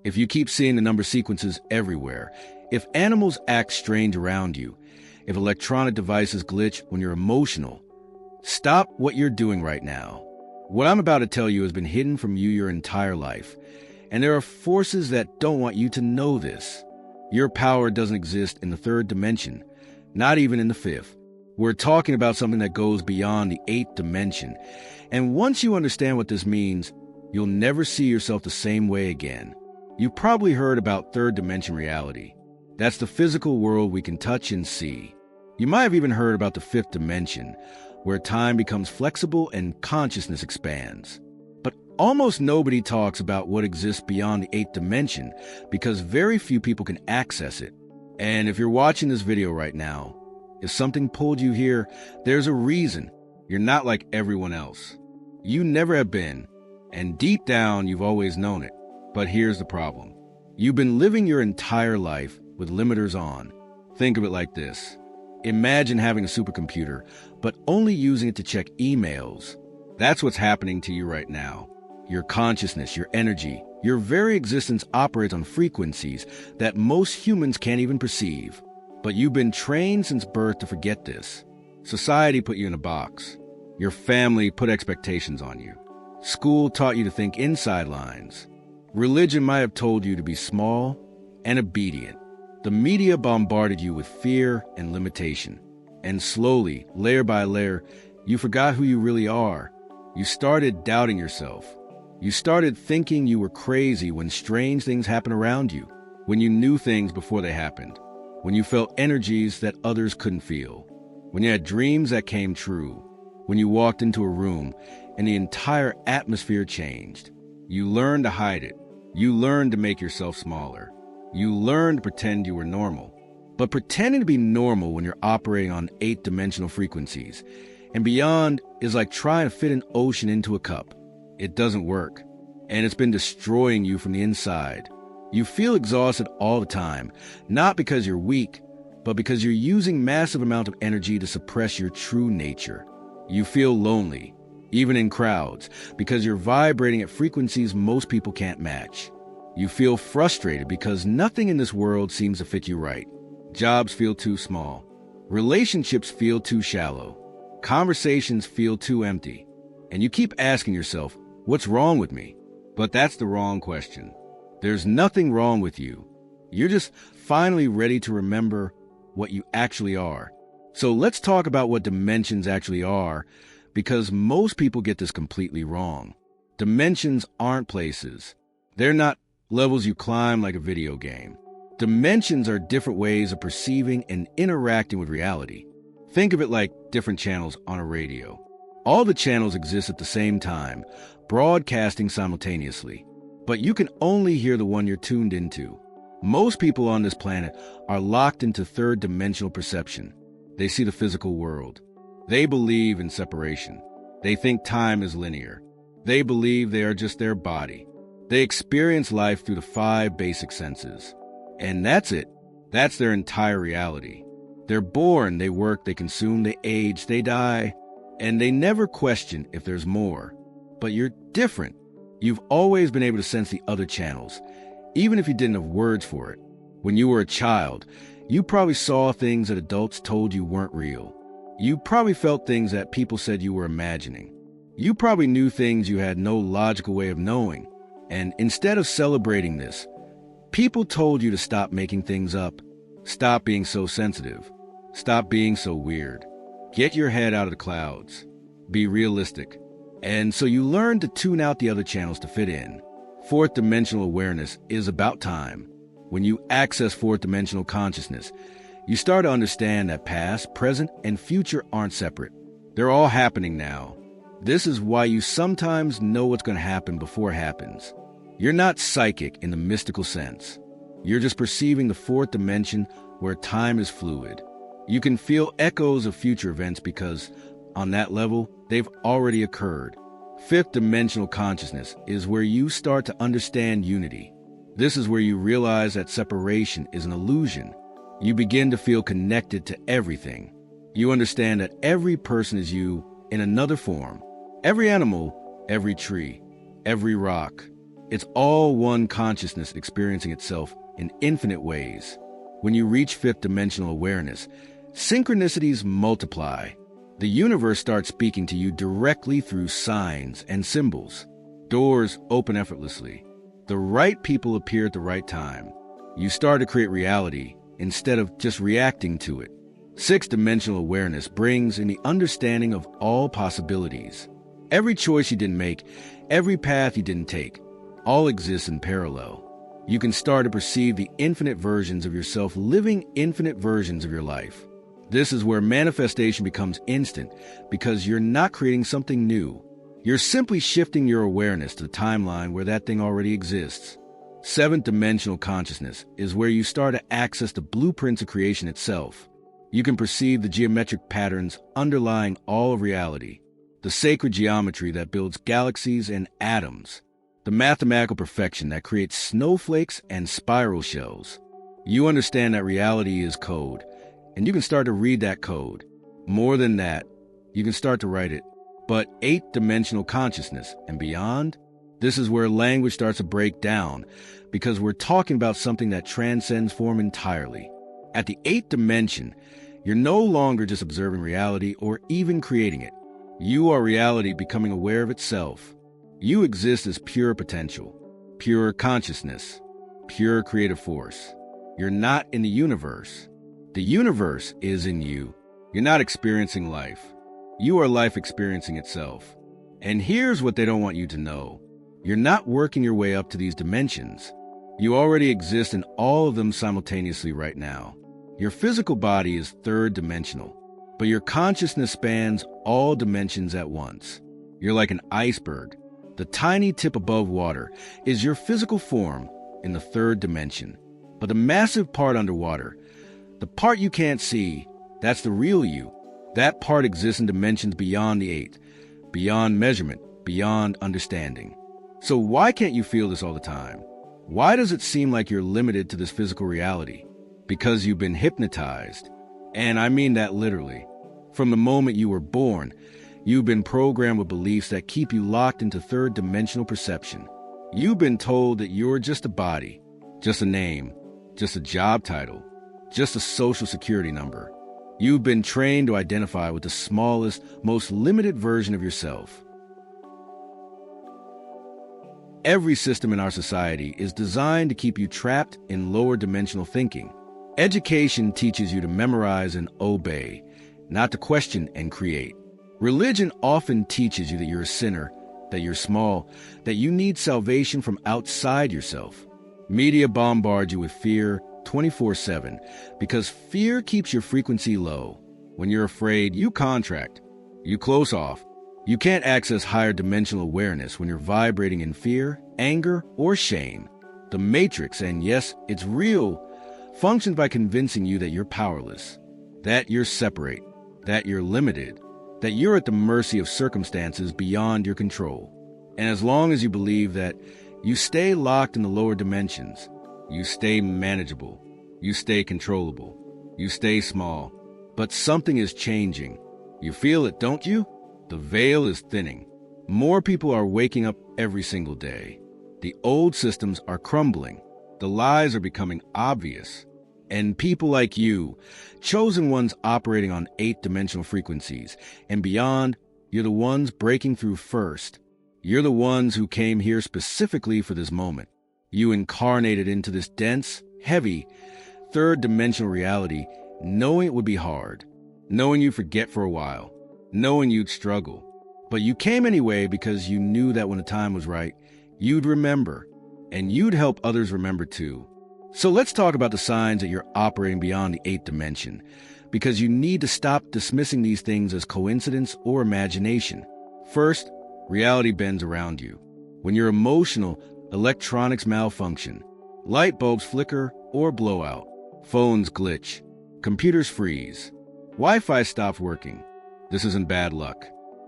if you keep seeing the number sequences everywhere, if animals act strange around you, if electronic devices glitch when you're emotional, stop what you're doing right now. What I'm about to tell you has been hidden from you your entire life, and there are forces that don't want you to know this. Your power doesn't exist in the third dimension, not even in the fifth. We're talking about something that goes beyond the eighth dimension, and once you understand what this means, you'll never see yourself the same way again. You've probably heard about third dimension reality. That's the physical world we can touch and see. You might have even heard about the fifth dimension, where time becomes flexible and consciousness expands. But almost nobody talks about what exists beyond the eighth dimension because very few people can access it. And if you're watching this video right now, if something pulled you here, there's a reason. You're not like everyone else. You never have been, and deep down you've always known it. But here's the problem. You've been living your entire life with limiters on. Think of it like this. Imagine having a supercomputer, but only using it to check emails. That's what's happening to you right now. Your consciousness, your energy, your very existence operates on frequencies that most humans can't even perceive. But you've been trained since birth to forget this. Society put you in a box. Your family put expectations on you. School taught you to think inside lines. Religion might have told you to be small and obedient. The media bombarded you with fear and limitation. And slowly, layer by layer, you forgot who you really are. You started doubting yourself. You started thinking you were crazy when strange things happened around you, when you knew things before they happened, when you felt energies that others couldn't feel, when you had dreams that came true, when you walked into a room and the entire atmosphere changed. You learned to hide it. You learned to make yourself smaller. You learned to pretend you were normal. But pretending to be normal when you're operating on eighth dimensional frequencies and beyond is like trying to fit an ocean into a cup. It doesn't work, and it's been destroying you from the inside. You feel exhausted all the time, not because you're weak, but because you're using massive amounts of energy to suppress your true nature. You feel lonely, even in crowds, because you're vibrating at frequencies most people can't match. You feel frustrated because nothing in this world seems to fit you right. Jobs feel too small. Relationships feel too shallow. Conversations feel too empty. And you keep asking yourself, what's wrong with me? But that's the wrong question. There's nothing wrong with you. You're just finally ready to remember what you actually are. So let's talk about what dimensions actually are, because most people get this completely wrong. Dimensions aren't places. They're not levels you climb like a video game. Dimensions are different ways of perceiving and interacting with reality. Think of it like different channels on a radio. All the channels exist at the same time, broadcasting simultaneously. But you can only hear the one you're tuned into. Most people on this planet are locked into third dimensional perception. They see the physical world. They believe in separation. They think time is linear. They believe they are just their body. They experience life through the 5 basic senses. And that's it. That's their entire reality. They're born, they work, they consume, they age, they die, and they never question if there's more. But you're different. You've always been able to sense the other channels, even if you didn't have words for it. When you were a child, you probably saw things that adults told you weren't real. You probably felt things that people said you were imagining. You probably knew things you had no logical way of knowing. And instead of celebrating this, people told you to stop making things up. Stop being so sensitive. Stop being so weird. Get your head out of the clouds. Be realistic. And so you learn to tune out the other channels to fit in. Fourth dimensional awareness is about time. When you access fourth dimensional consciousness, you start to understand that past, present, and future aren't separate. They're all happening now. This is why you sometimes know what's going to happen before it happens. You're not psychic in the mystical sense. You're just perceiving the fourth dimension where time is fluid. You can feel echoes of future events because, on that level, they've already occurred. Fifth dimensional consciousness is where you start to understand unity. This is where you realize that separation is an illusion. You begin to feel connected to everything. You understand that every person is you in another form. Every animal, every tree, every rock, It's all one consciousness experiencing itself in infinite ways. When you reach fifth dimensional awareness, synchronicities multiply. The universe starts speaking to you directly through signs and symbols. Doors open effortlessly. The right people appear at the right time. You start to create reality instead of just reacting to it. Sixth dimensional awareness brings in the understanding of all possibilities. Every choice you didn't make, every path you didn't take, all exists in parallel. You can start to perceive the infinite versions of yourself living infinite versions of your life. This is where manifestation becomes instant because you're not creating something new. You're simply shifting your awareness to the timeline where that thing already exists. Seventh dimensional consciousness is where you start to access the blueprints of creation itself. You can perceive the geometric patterns underlying all of reality, the sacred geometry that builds galaxies and atoms, the mathematical perfection that creates snowflakes and spiral shells. You understand that reality is code, and you can start to read that code. More than that, you can start to write it. But eighth dimensional consciousness and beyond, this is where language starts to break down because we're talking about something that transcends form entirely. At the eighth dimension, you're no longer just observing reality or even creating it. You are reality becoming aware of itself. You exist as pure potential, pure consciousness, pure creative force. You're not in the universe. The universe is in you. You're not experiencing life. You are life experiencing itself. And here's what they don't want you to know. You're not working your way up to these dimensions. You already exist in all of them simultaneously right now. Your physical body is third dimensional, but your consciousness spans all dimensions at once. You're like an iceberg. The tiny tip above water is your physical form in the third dimension. But the massive part underwater, the part you can't see, that's the real you. That part exists in dimensions beyond the eighth, beyond measurement, beyond understanding. So why can't you feel this all the time? Why does it seem like you're limited to this physical reality? Because you've been hypnotized. And I mean that literally. From the moment you were born, you've been programmed with beliefs that keep you locked into third dimensional perception. You've been told that you're just a body, just a name, just a job title, just a social security number. You've been trained to identify with the smallest, most limited version of yourself. Every system in our society is designed to keep you trapped in lower dimensional thinking. Education teaches you to memorize and obey, not to question and create. Religion often teaches you that you're a sinner, that you're small, that you need salvation from outside yourself. Media bombards you with fear 24/7 because fear keeps your frequency low. When you're afraid, you contract, you close off. You can't access higher dimensional awareness when you're vibrating in fear, anger, or shame. The Matrix, and yes, it's real, functions by convincing you that you're powerless, that you're separate, that you're limited, that you're at the mercy of circumstances beyond your control. And as long as you believe that, you stay locked in the lower dimensions. You stay manageable. You stay controllable. You stay small. But something is changing. You feel it, don't you? The veil is thinning. More people are waking up every single day. The old systems are crumbling. The lies are becoming obvious. And people like you, chosen ones operating on eighth dimensional frequencies and beyond, you're the ones breaking through first. You're the ones who came here specifically for this moment. You incarnated into this dense, heavy, third dimensional reality, knowing it would be hard, knowing you'd forget for a while, knowing you'd struggle. But you came anyway because you knew that when the time was right, you'd remember, and you'd help others remember too. So let's talk about the signs that you're operating beyond the eighth dimension, because you need to stop dismissing these things as coincidence or imagination. First, reality bends around you. When you're emotional, electronics malfunction. Light bulbs flicker or blow out. Phones glitch. Computers freeze. Wi-Fi stops working. This isn't bad luck.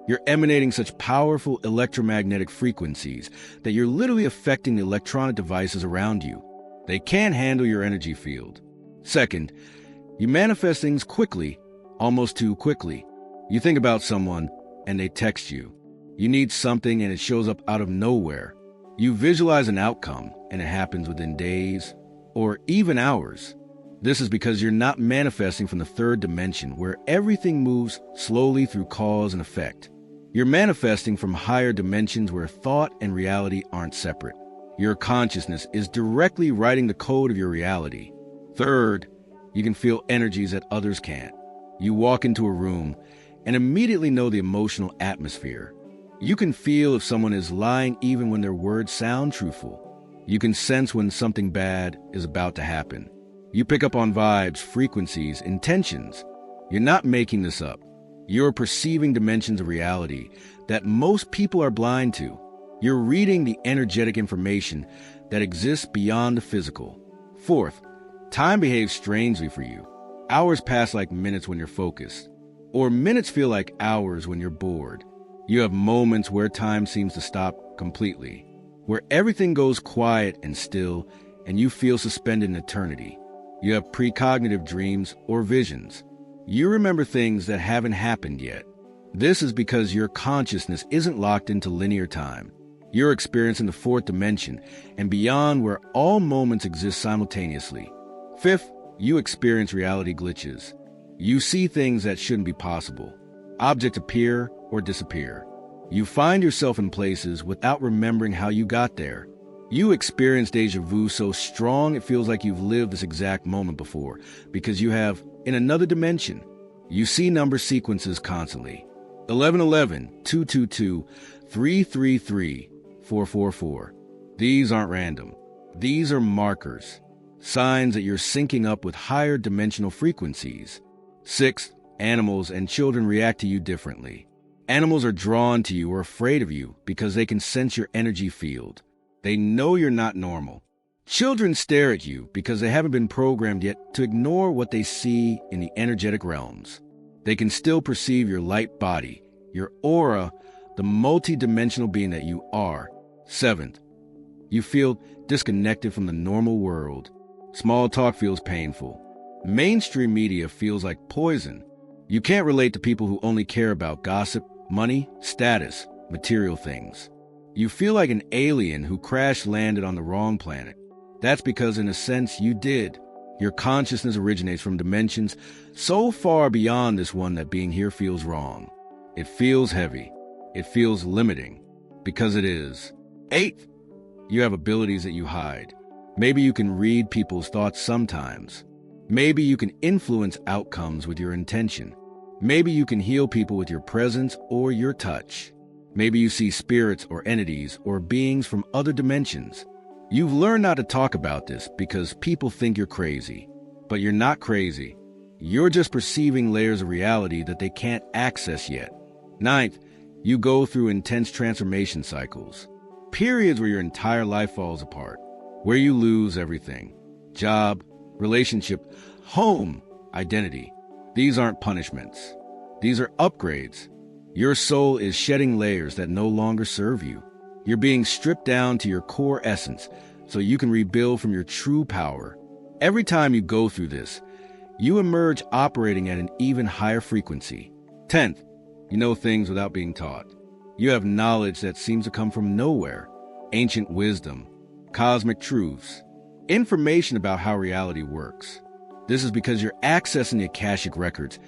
You're emanating such powerful electromagnetic frequencies that you're literally affecting the electronic devices around you. They can't handle your energy field. Second, you manifest things quickly, almost too quickly. You think about someone and they text you. You need something and it shows up out of nowhere. You visualize an outcome, and it happens within days or even hours. This is because you're not manifesting from the third dimension where everything moves slowly through cause and effect. You're manifesting from higher dimensions where thought and reality aren't separate. Your consciousness is directly writing the code of your reality. Third, you can feel energies that others can't. You walk into a room and immediately know the emotional atmosphere. You can feel if someone is lying even when their words sound truthful. You can sense when something bad is about to happen. You pick up on vibes, frequencies, intentions. You're not making this up. You're perceiving dimensions of reality that most people are blind to. You're reading the energetic information that exists beyond the physical. Fourth, time behaves strangely for you. Hours pass like minutes when you're focused, or minutes feel like hours when you're bored. You have moments where time seems to stop completely, where everything goes quiet and still, and you feel suspended in eternity. You have precognitive dreams or visions. You remember things that haven't happened yet. This is because your consciousness isn't locked into linear time. You're experiencing the fourth dimension and beyond where all moments exist simultaneously. Fifth, you experience reality glitches. You see things that shouldn't be possible. Objects appear or disappear. You find yourself in places without remembering how you got there. You experience deja vu so strong it feels like you've lived this exact moment before because you have in another dimension. You see number sequences constantly. 1111, 222, 333, 444. These aren't random. These are markers, signs that you're syncing up with higher dimensional frequencies. Sixth, animals and children react to you differently. Animals are drawn to you or afraid of you because they can sense your energy field. They know you're not normal. Children stare at you because they haven't been programmed yet to ignore what they see in the energetic realms. They can still perceive your light body, your aura, the multi-dimensional being that you are. Seventh, you feel disconnected from the normal world. Small talk feels painful. Mainstream media feels like poison. You can't relate to people who only care about gossip, money, status, material things. You feel like an alien who crash-landed on the wrong planet. That's because, in a sense, you did. Your consciousness originates from dimensions so far beyond this one that being here feels wrong. It feels heavy. It feels limiting. Because it is. Eighth, you have abilities that you hide. Maybe you can read people's thoughts sometimes. Maybe you can influence outcomes with your intention. Maybe you can heal people with your presence or your touch. Maybe you see spirits or entities or beings from other dimensions. You've learned not to talk about this because people think you're crazy. But you're not crazy. You're just perceiving layers of reality that they can't access yet. Ninth, you go through intense transformation cycles. Periods where your entire life falls apart. Where you lose everything. Job, relationship, home, identity. These aren't punishments. These are upgrades. Your soul is shedding layers that no longer serve you. You're being stripped down to your core essence so you can rebuild from your true power. Every time you go through this, you emerge operating at an even higher frequency. 10th, you know things without being taught. You have knowledge that seems to come from nowhere. Ancient wisdom, cosmic truths, information about how reality works. This is because you're accessing the Akashic Records,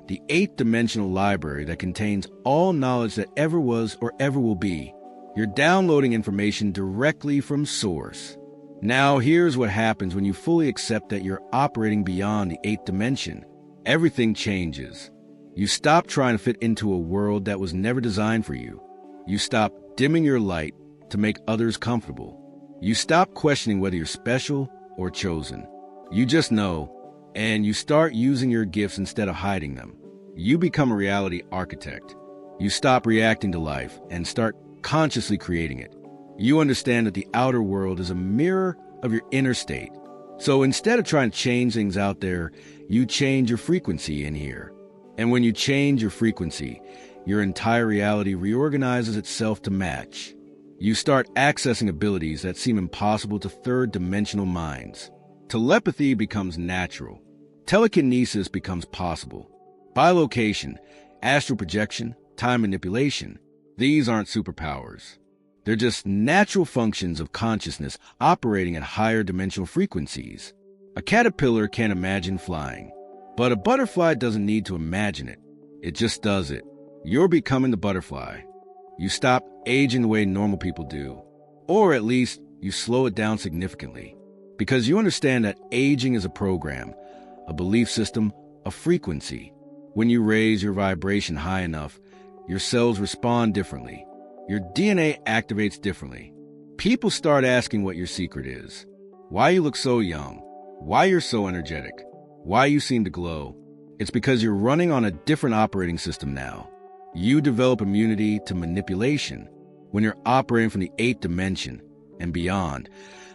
the 8th dimensional library that contains all knowledge that ever was or ever will be. You're downloading information directly from source. Now here's what happens when you fully accept that you're operating beyond the 8th dimension. Everything changes. You stop trying to fit into a world that was never designed for you. You stop dimming your light to make others comfortable. You stop questioning whether you're special or chosen. You just know, and you start using your gifts instead of hiding them. You become a reality architect. You stop reacting to life and start consciously creating it. You understand that the outer world is a mirror of your inner state. So instead of trying to change things out there, you change your frequency in here. And when you change your frequency, your entire reality reorganizes itself to match. You start accessing abilities that seem impossible to third-dimensional minds. Telepathy becomes natural. Telekinesis becomes possible. Bilocation, astral projection, time manipulation. These aren't superpowers. They're just natural functions of consciousness operating at higher dimensional frequencies. A caterpillar can't imagine flying, but a butterfly doesn't need to imagine it. It just does it. You're becoming the butterfly. You stop aging the way normal people do, or at least you slow it down significantly, because you understand that aging is a program, a belief system, a frequency. When you raise your vibration high enough, your cells respond differently. Your DNA activates differently. People start asking what your secret is, why you look so young, why you're so energetic, why you seem to glow. It's because you're running on a different operating system now. You develop immunity to manipulation when you're operating from the 8th dimension and beyond.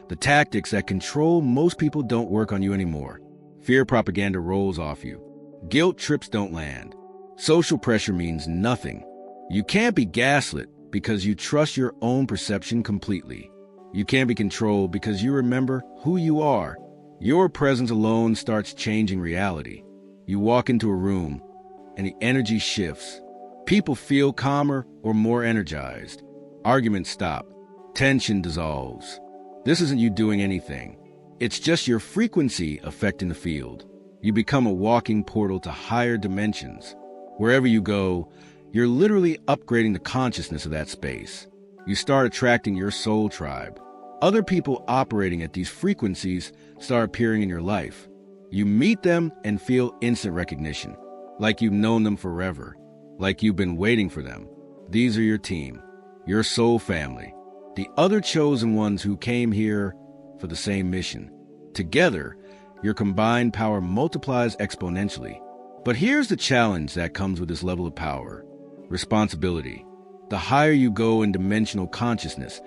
The tactics that control most people don't work on you anymore. Fear propaganda rolls off you. Guilt trips don't land. Social pressure means nothing. You can't be gaslit because you trust your own perception completely. You can't be controlled because you remember who you are. Your presence alone starts changing reality. You walk into a room and the energy shifts. People feel calmer or more energized. Arguments stop. Tension dissolves. This isn't you doing anything. It's just your frequency affecting the field. You become a walking portal to higher dimensions. Wherever you go, you're literally upgrading the consciousness of that space. You start attracting your soul tribe. Other people operating at these frequencies start appearing in your life. You meet them and feel instant recognition, like you've known them forever, like you've been waiting for them. These are your team, your soul family, the other chosen ones who came here for the same mission. Together, your combined power multiplies exponentially. But here's the challenge that comes with this level of power: responsibility. The higher you go in dimensional consciousness,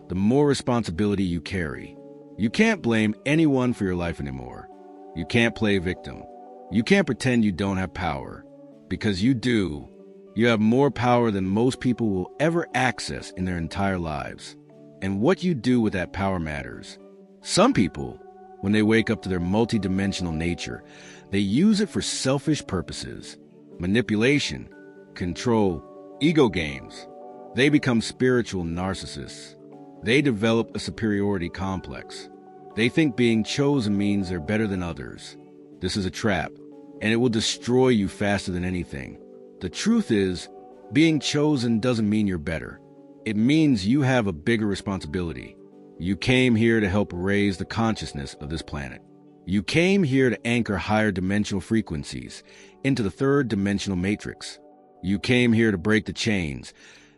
the more responsibility you carry. You can't blame anyone for your life anymore. You can't play victim. You can't pretend you don't have power, because you do. You have more power than most people will ever access in their entire lives. And what you do with that power matters. Some people, when they wake up to their multidimensional nature, they use it for selfish purposes: manipulation, control, ego games. They become spiritual narcissists. They develop a superiority complex. They think being chosen means they're better than others. This is a trap, and it will destroy you faster than anything. The truth is, being chosen doesn't mean you're better. It means you have a bigger responsibility. You came here to help raise the consciousness of this planet. You came here to anchor higher dimensional frequencies into the 3rd dimensional matrix. You came here to break the chains,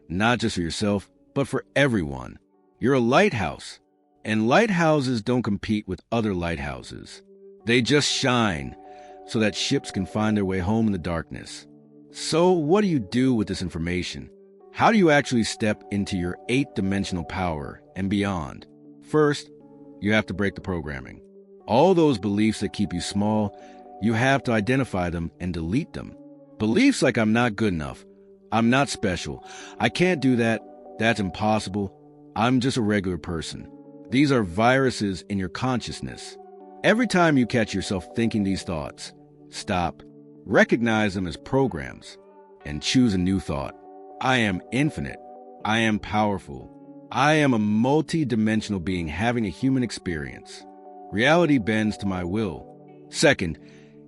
not just for yourself, but for everyone. You're a lighthouse, and lighthouses don't compete with other lighthouses. They just shine so that ships can find their way home in the darkness. So what do you do with this information? How do you actually step into your 8th dimensional power and beyond? First, you have to break the programming. All those beliefs that keep you small, you have to identify them and delete them. Beliefs like I'm not good enough, I'm not special, I can't do that, that's impossible, I'm just a regular person. These are viruses in your consciousness. Every time you catch yourself thinking these thoughts, stop, recognize them as programs, and choose a new thought. I am infinite. I am powerful. I am a multi-dimensional being having a human experience. Reality bends to my will. Second,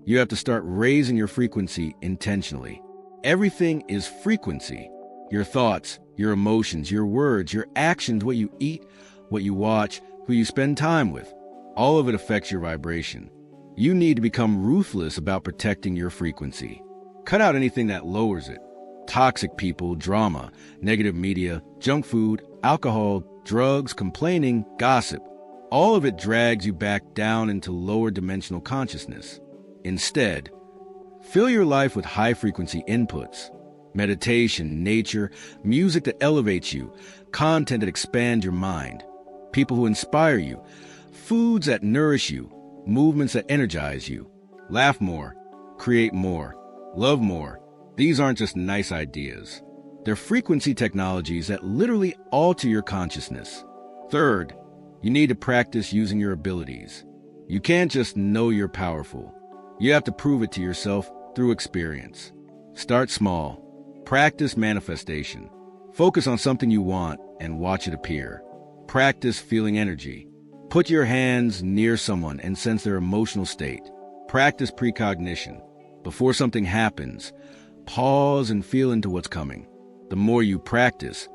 you have to start raising your frequency intentionally. Everything is frequency. Your thoughts, your emotions, your words, your actions, what you eat, what you watch, who you spend time with. All of it affects your vibration. You need to become ruthless about protecting your frequency. Cut out anything that lowers it. Toxic people, drama, negative media, junk food, alcohol, drugs, complaining, gossip. All of it drags you back down into lower dimensional consciousness. Instead, fill your life with high-frequency inputs. Meditation, nature, music that elevates you, content that expands your mind, people who inspire you, foods that nourish you, movements that energize you. Laugh more, create more, love more. These aren't just nice ideas. They're frequency technologies that literally alter your consciousness. Third, you need to practice using your abilities. You can't just know you're powerful. You have to prove it to yourself through experience. Start small. Practice manifestation. Focus on something you want, and watch it appear. Practice feeling energy. Put your hands near someone and sense their emotional state. Practice precognition. Before something happens, pause and feel into what's coming. The more you practice,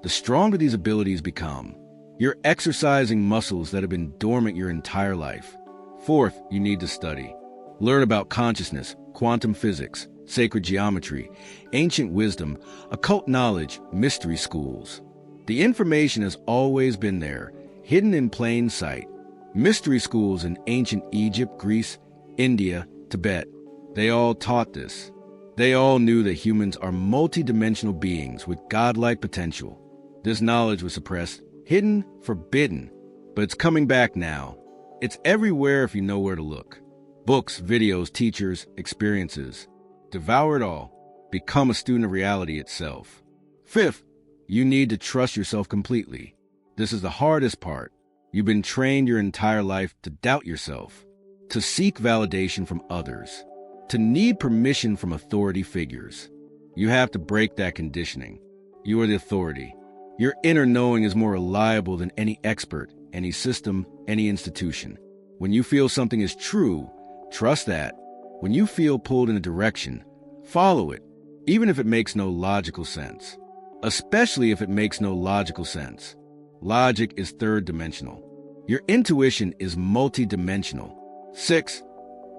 the stronger these abilities become. You're exercising muscles that have been dormant your entire life. Fourth, you need to study. Learn about consciousness, quantum physics, sacred geometry, ancient wisdom, occult knowledge, mystery schools. The information has always been there, hidden in plain sight. Mystery schools in ancient Egypt, Greece, India, Tibet, they all taught this. They all knew that humans are multidimensional beings with godlike potential. This knowledge was suppressed, hidden, forbidden, but it's coming back now. It's everywhere if you know where to look. Books, videos, teachers, experiences. Devour it all. Become a student of reality itself. Fifth, you need to trust yourself completely. This is the hardest part. You've been trained your entire life to doubt yourself, to seek validation from others, to need permission from authority figures. You have to break that conditioning. You are the authority. Your inner knowing is more reliable than any expert, any system, any institution. When you feel something is true, trust that. When you feel pulled in a direction, follow it, even if it makes no logical sense. Especially if it makes no logical sense. Logic is third-dimensional. Your intuition is multi-dimensional. 6,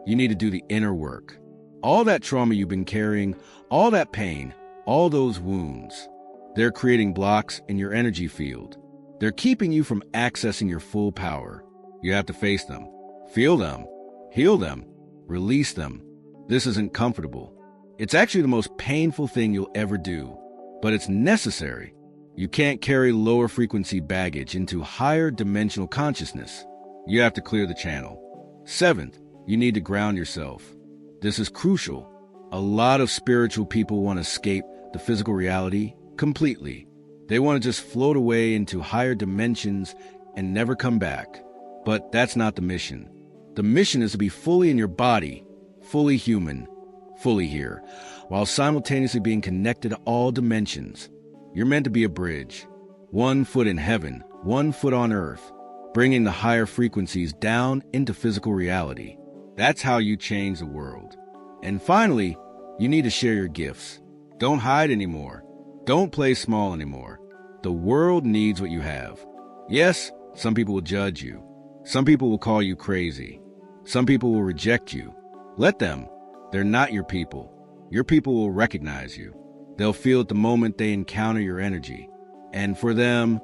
you need to do the inner work. All that trauma you've been carrying, all that pain, all those wounds, they're creating blocks in your energy field. They're keeping you from accessing your full power. You have to face them, feel them, heal them, release them. This isn't comfortable. It's actually the most painful thing you'll ever do, but it's necessary. You can't carry lower frequency baggage into higher dimensional consciousness. You have to clear the channel. 7th, you need to ground yourself. This is crucial. A lot of spiritual people want to escape the physical reality completely. They want to just float away into higher dimensions and never come back. But that's not the mission. The mission is to be fully in your body, fully human, fully here, while simultaneously being connected to all dimensions. You're meant to be a bridge. 1 foot in heaven, 1 foot on earth, bringing the higher frequencies down into physical reality. That's how you change the world. And finally, you need to share your gifts. Don't hide anymore. Don't play small anymore. The world needs what you have. Yes, some people will judge you. Some people will call you crazy. Some people will reject you. Let them. They're not your people. Your people will recognize you. They'll feel it the moment they encounter your energy. And for them,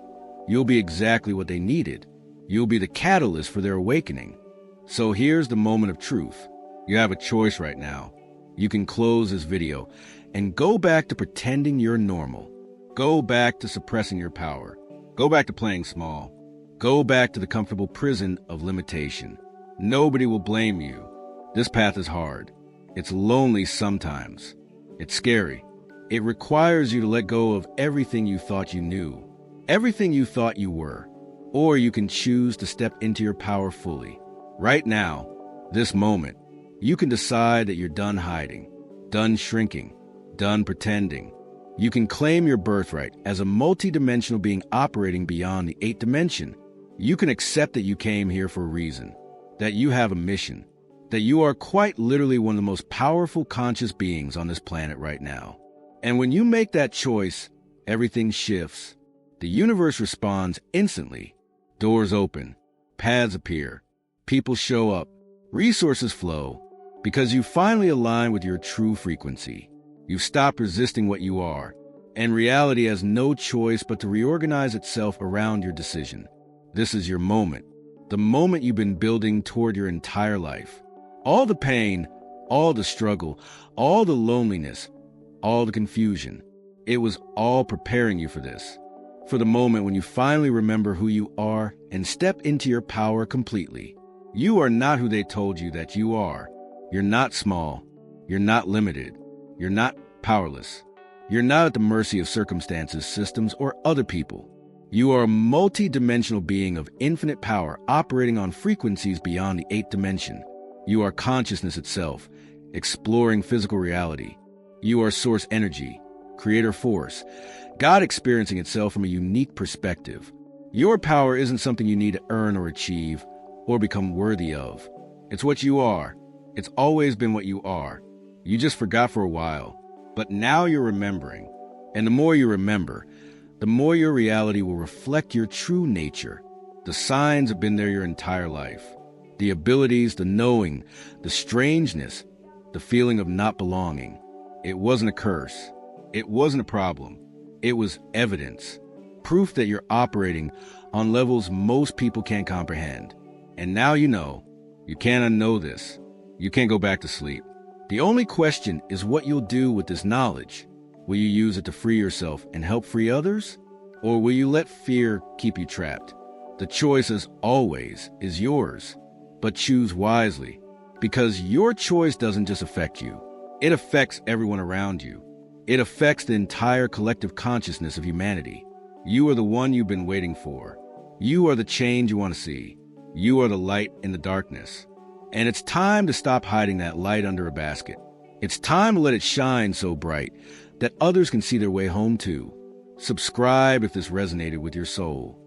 you'll be exactly what they needed. You'll be the catalyst for their awakening. So here's the moment of truth. You have a choice right now. You can close this video and go back to pretending you're normal. Go back to suppressing your power. Go back to playing small. Go back to the comfortable prison of limitation. Nobody will blame you. This path is hard. It's lonely sometimes. It's scary. It requires you to let go of everything you thought you knew, everything you thought you were, or you can choose to step into your power fully. Right now, this moment, you can decide that you're done hiding, done shrinking, done pretending. You can claim your birthright as a multidimensional being operating beyond the 8th dimension. You can accept that you came here for a reason, that you have a mission, that you are quite literally one of the most powerful conscious beings on this planet right now. And when you make that choice, everything shifts. The universe responds instantly. Doors open, paths appear, people show up, resources flow, because you finally align with your true frequency. You've stopped resisting what you are, and reality has no choice but to reorganize itself around your decision. This is your moment, the moment you've been building toward your entire life. All the pain, all the struggle, all the loneliness, all the confusion. It was all preparing you for this, for the moment when you finally remember who you are and step into your power completely. You are not who they told you that you are. You're not small. You're not limited. You're not powerless. You're not at the mercy of circumstances, systems, or other people. You are a multi-dimensional being of infinite power operating on frequencies beyond the 8th dimension. You are consciousness itself, exploring physical reality. You are source energy, creator force, God experiencing itself from a unique perspective. Your power isn't something you need to earn or achieve or become worthy of. It's what you are. It's always been what you are. You just forgot for a while, but now you're remembering. And the more you remember, the more your reality will reflect your true nature. The signs have been there your entire life. The abilities, the knowing, the strangeness, the feeling of not belonging. It wasn't a curse. It wasn't a problem. It was evidence. Proof that you're operating on levels most people can't comprehend. And now you know. You can't unknow this. You can't go back to sleep. The only question is what you'll do with this knowledge. Will you use it to free yourself and help free others? Or will you let fear keep you trapped? The choice, as always, is yours. But choose wisely, because your choice doesn't just affect you. It affects everyone around you. It affects the entire collective consciousness of humanity. You are the one you've been waiting for. You are the change you want to see. You are the light in the darkness. And it's time to stop hiding that light under a basket. It's time to let it shine so bright that others can see their way home too. Subscribe if this resonated with your soul.